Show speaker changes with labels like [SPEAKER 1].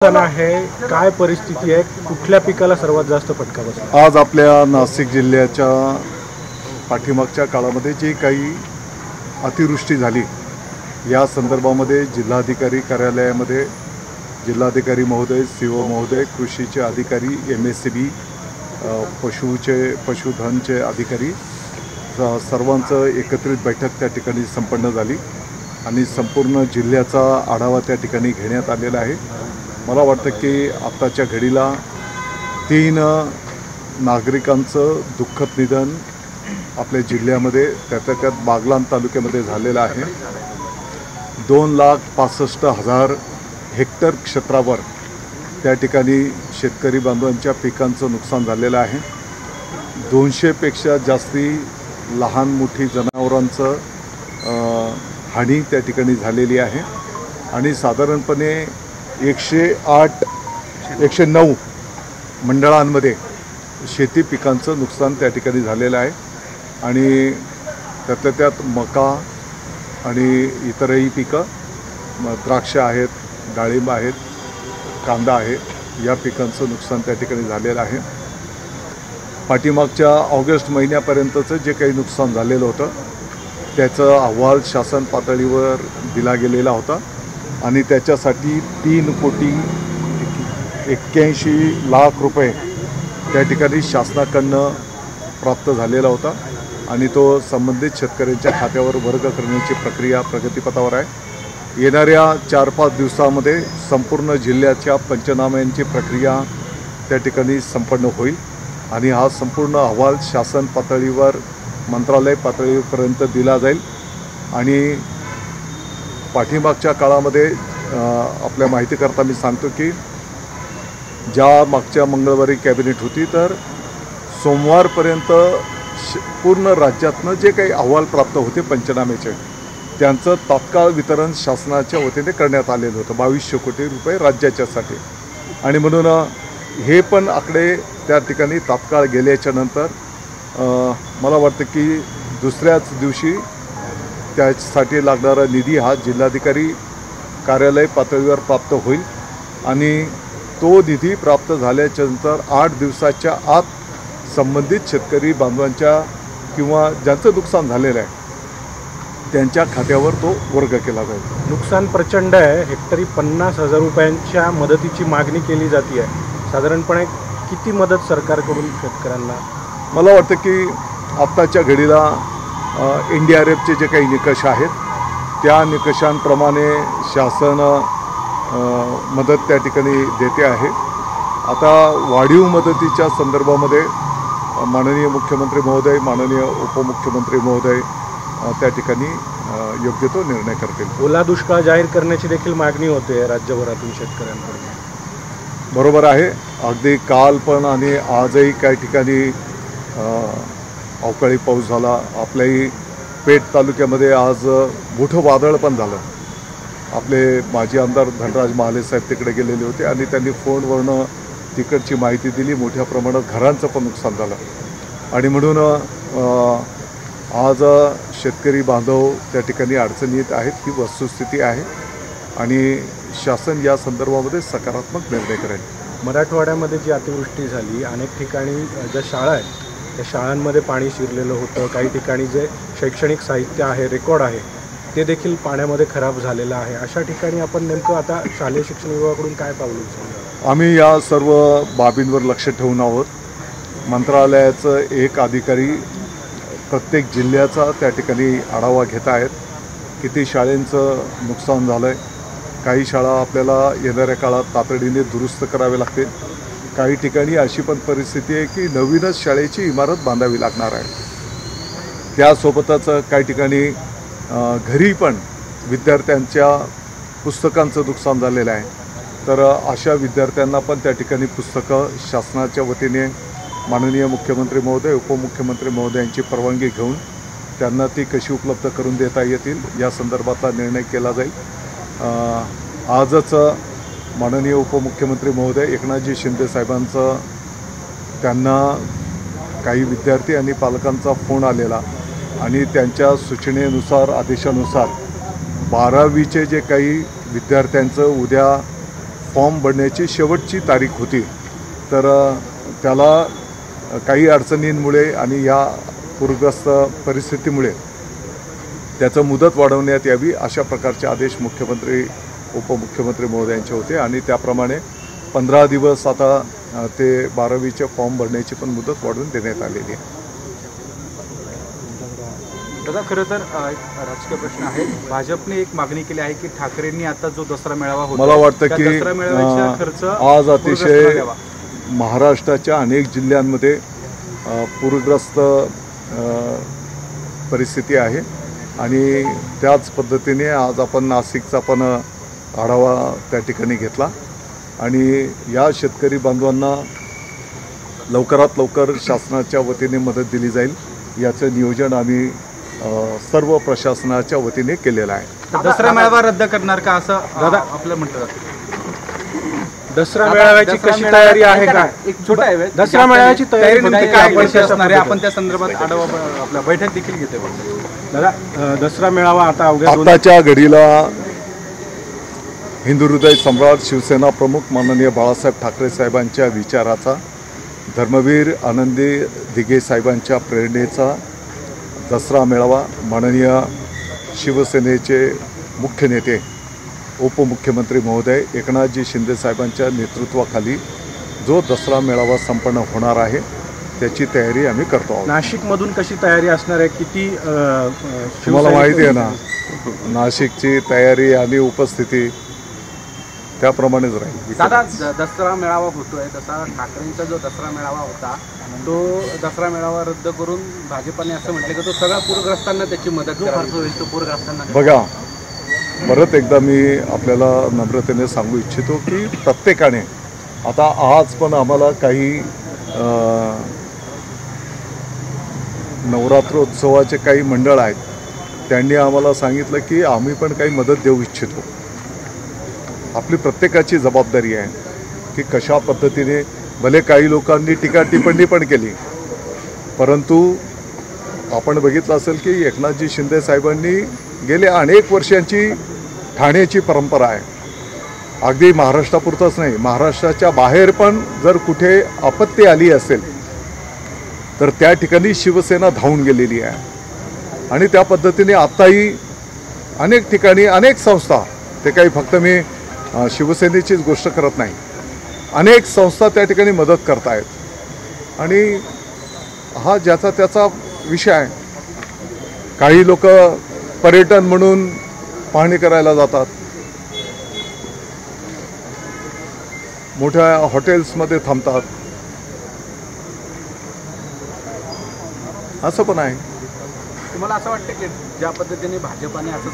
[SPEAKER 1] आहे काय परिस्थिती आहे, कुठल्या पिकाला सर्वात जास्त फटका बसला?
[SPEAKER 2] आज आपल्या नाशिक जिल्ह्याच्या पाठीमागच्या काळामध्ये जी काही अतिवृष्टी झाली या संदर्भामध्ये जिल्हाधिकारी कार्यालयामध्ये जिल्हाधिकारी महोदय, सीओ महोदय, कृषीचे अधिकारी, MSCB, पशुधनचे अधिकारी सर्वांचं एकत्रित बैठक त्या ठिकाणी संपन्न झाली आणि संपूर्ण जिल्ह्याचा आढावा त्या ठिकाणी घेण्यात आलेला आहे। मला वाटतं की आत्ताच्या घडीला 3 नागरिकांचं दुःखद निधन आपल्या जिल्ह्यामध्ये त्यात बागलाण तालुक्यामध्ये झालेलं आहे। 2,65,000 हेक्टर क्षेत्रावर त्या ठिकाणी शेतकरी बांधवांच्या पिकांचं नुकसान झालेलं आहे। 200 पेक्षा जास्ती लहान मोठी जनावरांचं हानी त्या ठिकाणी झालेली आहे आणि साधारणपणे 108 109 मंडळांमध्ये शेती पिकांचं नुकसान त्या ठिकाणी झालेलं आहे आणि त्यातल्या त्यात मका आणि इतरही पिकं, द्राक्ष आहेत, डाळिंब आहेत, कांदा आहे, या पिकांचं नुकसान त्या ठिकाणी झालेलं आहे। पाठीमागच्या ऑगस्ट महिन्यापर्यंतचं जे काही नुकसान झालेलं होतं त्याचा अहवाल शासन पातळीवर दिला गेलेला होता आणि त्याच्यासाठी 3,81,00,000 रुपये त्या ठिकाणी शासनाकडनं प्राप्त झालेला होता आणि तो संबंधित शेतकऱ्यांच्या खात्यावर वर्ग करण्याची प्रक्रिया प्रगतीपथावर आहे। येणाऱ्या 4-5 दिवसामध्ये संपूर्ण जिल्ह्याच्या पंचनाम्यांची प्रक्रिया त्या ठिकाणी संपन्न होईल आणि हा संपूर्ण अहवाल शासन पातळीवर मंत्रालय पातळीपर्यंत दिला जाईल आणि पाठीमागच्या काळामध्ये आपल्या माहितीकरता मी सांगतो की ज्या मागच्या मंगळवारी कॅबिनेट होती तर सोमवारपर्यंत पूर्ण राज्यातनं जे काही अहवाल प्राप्त होते पंचनाम्याचे त्यांचं तात्काळ वितरण शासनाच्या वतीने करण्यात आलेलं होतं 2200 कोटी रुपये राज्याच्यासाठी आणि म्हणून हे पण आकडे त्या ठिकाणी तात्काळ गेल्याच्या नंतर मला वाटतं की दुसऱ्याच दिवशी त्यासाठी लागणारा निधी हा जिल्हाधिकारी कार्यालय पातळीवर प्राप्त होईल आणि तो निधी प्राप्त झाल्याच्या नंतर 8 दिवसाच्या आत संबंधित शेतकरी बांधवांच्या किंवा ज्यांचं नुकसान झालेलं आहे त्यांच्या खात्यावर तो वर्ग केला जाईल।
[SPEAKER 1] नुकसान प्रचंड आहे, हेक्टरी 50,000 रुपयांच्या मदतीची मागणी केली जाते आहे। साधारणपणे किती मदत सरकारकडून शेतकऱ्यांना?
[SPEAKER 2] मला वाटतं की आत्ताच्या घडीला NDRFचे जे काही निकष आहेत त्या निकषांप्रमाणे शासन मदत त्या ठिकाणी देते आहे। आता वाढीव मदतीच्या संदर्भामध्ये माननीय मुख्यमंत्री महोदय, माननीय उपमुख्यमंत्री महोदय त्या ठिकाणी योग्य तो निर्णय करतील।
[SPEAKER 1] ओला दुष्काळ जाहीर करण्याची देखील मागणी होते राज्यभरातून शेतकऱ्यांकडून।
[SPEAKER 2] बरोबर आहे, अगदी काल पण आणि आजही काही ठिकाणी अवकाळी पाऊस झाला। आपल्याही पेठ तालुक्यामध्ये आज मोठं वादळ पण झालं। आपले माजी आमदार धनराज महाले साहेब तिकडे गेलेले होते आणि त्यांनी फोनवरनं तिकडची माहिती दिली। मोठ्या प्रमाणात घरांचं पण नुकसान झालं आणि म्हणून आज शेतकरी बांधव त्या ठिकाणी अडचणीत आहेत, ही वस्तुस्थिती आहे आणि शासन या संदर्भामध्ये सकारात्मक निर्णय करेल।
[SPEAKER 1] मराठवाड्यामध्ये जी अतिवृष्टी झाली, अनेक ठिकाणी ज्या शाळा आहेत त्या शाळांमध्ये पाणी शिरलेलं होतं। काही ठिकाणी जे शैक्षणिक साहित्य आहे, रेकॉर्ड आहे, ते देखील पाण्यामध्ये खराब झालेलं आहे। अशा ठिकाणी आपण नेमकं आता शालेय शिक्षण विभागाकडून काय पाऊल उचलणार?
[SPEAKER 2] आम्ही या सर्व बाबींवर लक्ष ठेवून आहोत। मंत्रालयाचं एक अधिकारी प्रत्येक जिल्ह्याचा त्या ठिकाणी आढावा घेत आहेत। किती शाळांचं नुकसान झालं आहे, काही शाळा आपल्याला येणाऱ्या काळात तातडीने दुरुस्त करावे लागतील, काही ठिकाणी अशी पण परिस्थिती आहे की नवीनच शाळेची इमारत बांधावी लागणार आहे। त्यासोबतच काही ठिकाणी घरी पण विद्यार्थ्यांच्या पुस्तकांचं नुकसान झालेलं आहे, तर अशा विद्यार्थ्यांना पण त्या ठिकाणी पुस्तकं शासनाच्या वतीने माननीय मुख्यमंत्री महोदय, उपमुख्यमंत्री महोदयांची परवानगी घेऊन त्यांना ती कशी उपलब्ध करून देता येतील या संदर्भातला निर्णय केला जाईल। आजच माननीय उपमुख्यमंत्री महोदय एकनाथजी शिंदे साहेबांचं त्यांना काही विद्यार्थी आणि पालकांचा फोन आलेला आणि त्यांच्या सूचनेनुसार, आदेशानुसार 12वीचे जे काही विद्यार्थ्यांचं उद्या फॉर्म भरण्याची शेवटची तारीख होती, तर त्याला काही अडचणींमुळे आणि या पूरग्रस्त परिस्थितीमुळे त्याचं मुदत वाढवण्यात यावी अशा प्रकारचे आदेश मुख्यमंत्री उपमुख्यमंत्री महोदयांचे होते आणि त्याप्रमाणे 15 दिवस आता ते 12वीचे फॉर्म भरण्याची पण मुदत वाढवून देण्यात आलेली आहे.
[SPEAKER 3] दादा, खरं तर राजकीय प्रश्न आहे. भाजपने एक मागणी केली आहे की ठाकरेंनी आता जो दसरा मेळावा होता,
[SPEAKER 2] मला वाटतं की
[SPEAKER 3] दसरा मेळाव्याचा खर्च
[SPEAKER 2] आज अतिशय महाराष्ट्राच्या अनेक जिल्ह्यांमध्ये पूरग्रस्त परिस्थिती आहे आणि त्याच पद्धतीने आज आपण नाशिकचा पण आढावा त्या ठिकाणी घेतला आणि या शेतकरी बांधवांना लवकरात लवकर शासनाच्या वतीने मदत दिली जाईल याचं नियोजन आम्ही सर्व प्रशासनाच्या वतीने केलेलं आहे.
[SPEAKER 3] दसरा मेळावा रद्द करणार का असं दादा आपलं म्हटलं जातं.
[SPEAKER 1] दसरा मेळाव्याची कशी तयारी आहे का?
[SPEAKER 3] एक छोटा आहे
[SPEAKER 1] दसरा मेळाव्याची तयारी
[SPEAKER 3] नेमकी
[SPEAKER 1] काय
[SPEAKER 3] काय असणार आहे, आपण त्या संदर्भात आढावा आपल्या बैठक देखील घेते.
[SPEAKER 1] दादा, दसरा मेळावा आता
[SPEAKER 2] आताच्या घडीला हिंदू हृदय सम्राट शिवसेना प्रमुख माननीय बाळासाहेब ठाकरे साहेबांच्या विचाराचा, धर्मवीर आनंदी दिघे साहेबांच्या प्रेरणेचा दसरा मेळावा माननीय शिवसेनेचे मुख्य नेते उपमुख्यमंत्री महोदय एकनाथजी शिंदे साहेबांच्या नेतृत्वाखाली जो दसरा मेळावा संपन्न होणार आहे त्याची तयारी आम्ही करतो आहोत.
[SPEAKER 1] नाशिकमधून कशी तयारी असणार आहे? किती
[SPEAKER 2] तुम्हाला माहिती आहे ना, नाशिकची तयारी आणि उपस्थिती त्याप्रमाणेच राहील.
[SPEAKER 3] दादा, दसरा मेळावा होतोय, तसा ठाकरेंचा जो दसरा मेळावा होता तो दसरा मेळावा रद्द करून भाजपाने असं म्हटलं की तो सगळ्या पूरग्रस्तांना त्याची मदत खर्च होईल तो पूरग्रस्तांना.
[SPEAKER 2] बघा, परत एकदा मी आपल्याला नम्रतेने सांगू इच्छितो की प्रत्येकाने आता आज पण आम्हाला काही नवरात्रोत्सवाचे काही मंडळ आहेत, त्यांनी आम्हाला सांगितलं की आम्ही पण काही मदत देऊ इच्छितो. आपली प्रत्येकाची जबाबदारी आहे की कशा पद्धतीने, भले काही लोकांनी टीका टिप्पणी पण केली, परंतु आपण बघितलं असेल की एकनाथजी शिंदे साहेबांनी गेल्या अनेक वर्षांची ठाण्याची परंपरा आहे. अगदी महाराष्ट्रापुरतंच नाही, महाराष्ट्राच्या बाहेर पण जर कुठे आपत्ती आली असेल तर त्या ठिकाणी शिवसेना धावून गेलेली आहे आणि त्या पद्धतीने आत्ताही अनेक ठिकाणी अनेक संस्था, ते काही फक्त मी शिवसेनेचीच गोष्ट करत नाही, अनेक संस्था त्या ठिकाणी मदत करत आहेत आणि हा ज्याचा त्याचा विषय आहे. काही लोक पर्यटन म्हणून पाहणी करायला जातात, मोठ्या हॉटेल्समध्ये थांबतात, असं पण आहे.
[SPEAKER 3] तुम्हाला असं वाटतं की ज्या पद्धतीने भाजपाने असं